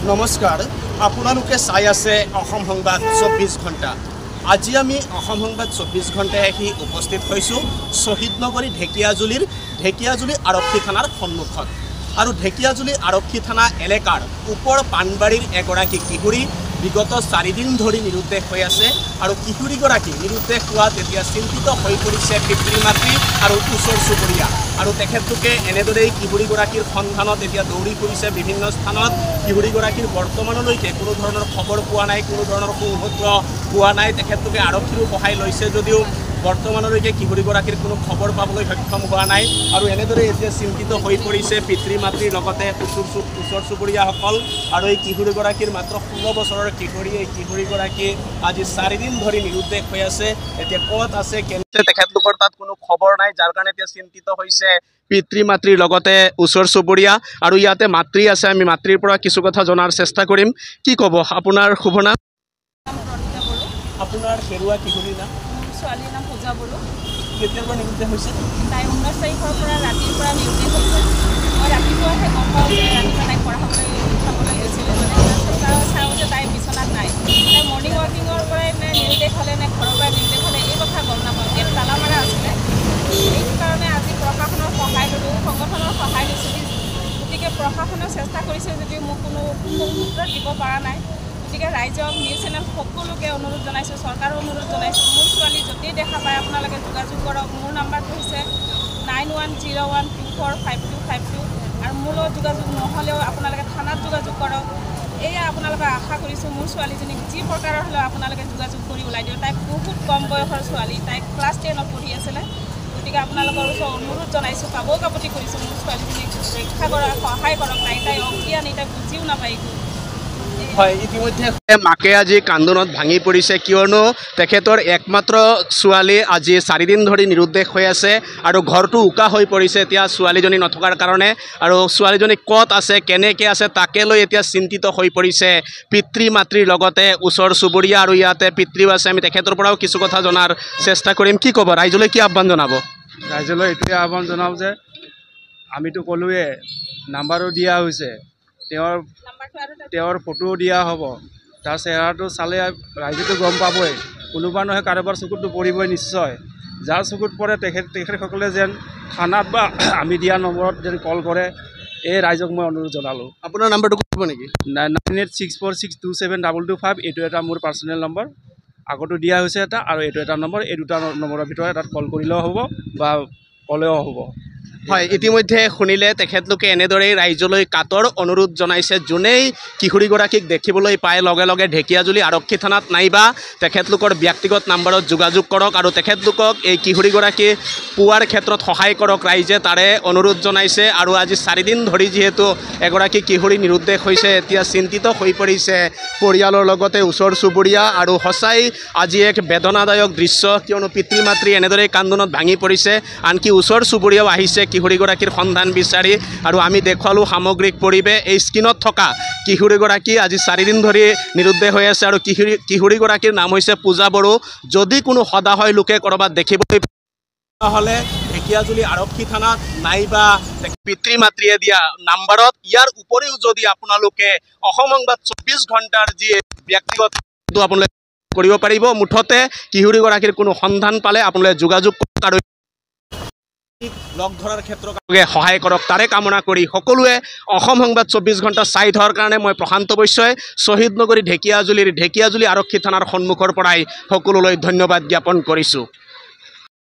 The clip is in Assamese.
নমস্কাৰ আপোনালোকে চাই আছে অসম সংবাদ 24 ঘণ্টা। আজি আমি অসম সংবাদ 24 ঘণ্টায় আহি উপস্থিত হৈছোঁ শ্বহীদনগৰী ঢেকিয়াজুলি আৰক্ষী থানাৰ সন্মুখত। আৰু ঢেকিয়াজুলি আৰক্ষী থানা এলেকাৰ ওপৰ পানবাৰীৰ এগৰাকী কিশোৰী বিগত 4 দিন ধৰি নিৰুদ্দেশ হৈ আছে। আৰু কিশোৰীগৰাকী নিৰুদ্দেশ হোৱাত এতিয়া চিন্তিত হৈ পৰিছে পিতৃ মাতৃ আৰু ওচৰ চুবুৰীয়া। আৰু তেখেতলোকে এনেদৰেই কিশোৰীগৰাকীৰ সন্ধানত এতিয়া দৌৰি ফুৰিছে বিভিন্ন স্থানত। কিশোৰীগৰাকীৰ বৰ্তমানলৈকে কোনো ধৰণৰ খবৰ পোৱা নাই, কোনো ধৰণৰ সুমুহূৰ্ত পোৱা নাই। তেখেতলোকে আৰক্ষীৰো সহায় লৈছে যদিও বৰ্তমানলৈকে কিশোৰীগৰাকীৰ কোনো খবৰ পাবলৈ সক্ষম হোৱা নাই। আৰু এনেদৰে এতিয়া চিন্তিত হৈ পৰিছে পিতৃ মাতৃৰ লগতে ওচৰ চুবুৰীয়াসকল। আৰু এই কিশোৰীগৰাকীৰ মাত্ৰ 16 বছৰৰ কিশোৰী, এই কিশোৰীগৰাকী আজি 4 দিন ধৰি নিৰুদ্দেশ হৈ আছে। এতিয়া ক'ত আছে কেনেকৈ তেখেতলোকৰ তাত কোনো খবৰ নাই, যাৰ কাৰণে এতিয়া চিন্তিত হৈছে পিতৃ মাতৃৰ লগতে ওচৰ চুবুৰীয়া। আৰু ইয়াতে মাতৃ আছে, আমি মাতৃৰ পৰা কিছু কথা জনাৰ চেষ্টা কৰিম। কি ক'ব আপোনাৰ শুভ নাম? আপোনাৰ হেৰুৱা কিশোৰীৰ নাম? ছোৱালীৰ নাম পূজা বড়ো। কেতিয়াৰ পৰা নিৰুদ্দেশ হৈছে? তাই 19 তাৰিখৰ পৰা ৰাতিৰ পৰা নিৰুদ্দেশ হৈছে। মই ৰাতিপুৱাহে গম পাওঁ যে ৰাতিপুৱা তাইক পঢ়াবলৈ গৈছিলে। চাওঁ যে তাই বিচনাত নাই। তাই মৰ্ণিং ৱাকিঙৰ পৰাই নিৰুদ্দেশ হ'লে নে ঘৰৰ পৰা নিৰুদ্দেশ হ'লে এই কথা গম নাপাওঁ। গেট তালা মাৰা আছিলে। এই কাৰণে আজি প্ৰশাসনৰ সহায় ল'লোঁ, সংগঠনৰ সহায় লৈছোঁ। গতিকে প্ৰশাসনেও চেষ্টা কৰিছে যদিও মোক কোনো উত্তৰ দিব পৰা নাই। গতিকে ৰাইজক, নিউজ চেনেল সকলোকে অনুৰোধ জনাইছোঁ, চৰকাৰৰ অনুৰোধ জনাইছোঁ। মোৰ ছোৱালী য'তেই দেখা পায় আপোনালোকে যোগাযোগ কৰক। মোৰ নাম্বাৰটো হৈছে 9101245252। আৰু মোৰ লগত যোগাযোগ নহ'লেও আপোনালোকে থানাত যোগাযোগ কৰক। এয়া আপোনালোকে আশা কৰিছোঁ মোৰ ছোৱালীজনীক যি প্ৰকাৰৰ হ'লেও আপোনালোকে যোগাযোগ কৰি ওলাই দিয়ক। তাই বহুত কম বয়সৰ ছোৱালী, তাই ক্লাছ 10ত পঢ়ি আছিলে। গতিকে আপোনালোকৰ ওচৰত অনুৰোধ জনাইছোঁ, কাপতি কৰিছোঁ মোৰ ছোৱালীজনীক ৰক্ষা কৰাৰ সহায় কৰক। তাই অজ্ঞানী, তাই বুজিও নাপায়। হয়, ইতিমধ্যে মাকে আজি কান্দোনত ভাঙি পৰিছে, কিয়নো তেখেতৰ একমাত্ৰ ছোৱালী আজি 4 দিন ধৰি নিৰুদ্দেশ হৈ আছে। আৰু ঘৰটো উকা হৈ পৰিছে এতিয়া ছোৱালীজনী নথকাৰ কাৰণে। আৰু ছোৱালীজনী ক'ত আছে, কেনেকৈ আছে তাকে লৈ এতিয়া চিন্তিত হৈ পৰিছে পিতৃ মাতৃৰ লগতে ওচৰ চুবুৰীয়া। আৰু ইয়াতে পিতৃও আছে, আমি তেখেতৰ পৰাও কিছু কথা জনাৰ চেষ্টা কৰিম। কি ক'ব, ৰাইজলৈ কি আহ্বান জনাব? ৰাইজলৈ এইটোৱে আহ্বান জনাওঁ যে আমিতো ক'লোৱে, নাম্বাৰো দিয়া হৈছে, তেওঁৰ ফটোও দিয়া হ'ব। তাৰ চেহেৰাটো চালে ৰাইজেতো গম পাবই, কোনোবা নহয় কাৰোবাৰ চকুতটো পৰিবই নিশ্চয়। যাৰ চকুত পৰে তেখেতসকলে যেন থানাত বা আমি দিয়া নম্বৰত যেন কল কৰে, এই ৰাইজক মই অনুৰোধ জনালোঁ। আপোনাৰ নাম্বাৰটো ক'ব নেকি? 9864622225। এইটো এটা মোৰ পাৰ্চনেল নম্বৰ, আগতো দিয়া হৈছে এটা, আৰু এইটো এটা নম্বৰ। এই দুটা নম্বৰৰ ভিতৰত এটাত কল কৰিলেও হ'ব বা ক'লেও হ'ব। হয়, ইতিমধ্যে শুনিলে তেখেতলোকে এনেদৰেই ৰাইজলৈ কাতৰ অনুৰোধ জনাইছে। যোনেই কিশোৰীগৰাকীক দেখিবলৈ পায় লগে লগে ঢেকিয়াজুলি আৰক্ষী থানাত নাইবা তেখেতলোকৰ ব্যক্তিগত নাম্বাৰত যোগাযোগ কৰক। আৰু তেখেতলোকক এই কিশোৰীগৰাকী পোৱাৰ ক্ষেত্ৰত সহায় কৰক ৰাইজে, তাৰে অনুৰোধ জনাইছে। আৰু আজি 4 দিন ধৰি যিহেতু এগৰাকী কিশোৰী নিৰুদ্দেশ হৈছে, এতিয়া চিন্তিত হৈ পৰিছে পৰিয়ালৰ লগতে ওচৰ চুবুৰীয়া। আৰু সঁচাই আজি এক বেদনাদায়ক দৃশ্য, কিয়নো পিতৃ মাতৃ এনেদৰেই কান্দোনত ভাঙি পৰিছে। আনকি ওচৰ চুবুৰীয়াও আহিছে কিশোৰীগৰাকীৰ সন্ধান বিচাৰি। আৰু আমি দেখুৱালোঁ সামগ্ৰিক পৰিৱেশ। এই স্ক্ৰীণত থকা কিশোৰীগৰাকী আজি 4 দিন ধৰি নিৰুদ্দেশ হৈ আছে। আৰু কিশোৰীগৰাকীৰ নাম হৈছে পূজা বড়ো। যদি কোনো সদাশয় লোকে ক'ৰবাত দেখিবলৈ হ'লে ঢেকিয়াজুলি আৰক্ষী থানাত নাইবা পিতৃ মাতৃয়ে দিয়া নাম্বাৰত, ইয়াৰ উপৰিও যদি আপোনালোকে অসম সংবাদ 24 ঘণ্টাৰ যি ব্যক্তিগত আপোনালোকে কৰিব পাৰিব। মুঠতে কিশোৰীগৰাকীৰ কোনো সন্ধান পালে আপোনালোকে যোগাযোগ কৰক আৰু লগ ধৰাৰ ক্ষেত্ৰত সহায় কৰক, তাৰে কামনা কৰি সকলোৱে অসম সংবাদ 24 ঘণ্টা চাই থকাৰ কাৰণে মই প্ৰশান্ত বৈশ্যই শ্বহীদনগৰী ঢেকিয়াজুলি আৰক্ষী থানাৰ সন্মুখৰ পৰাই সকলোলৈ ধন্যবাদ জ্ঞাপন কৰিছোঁ।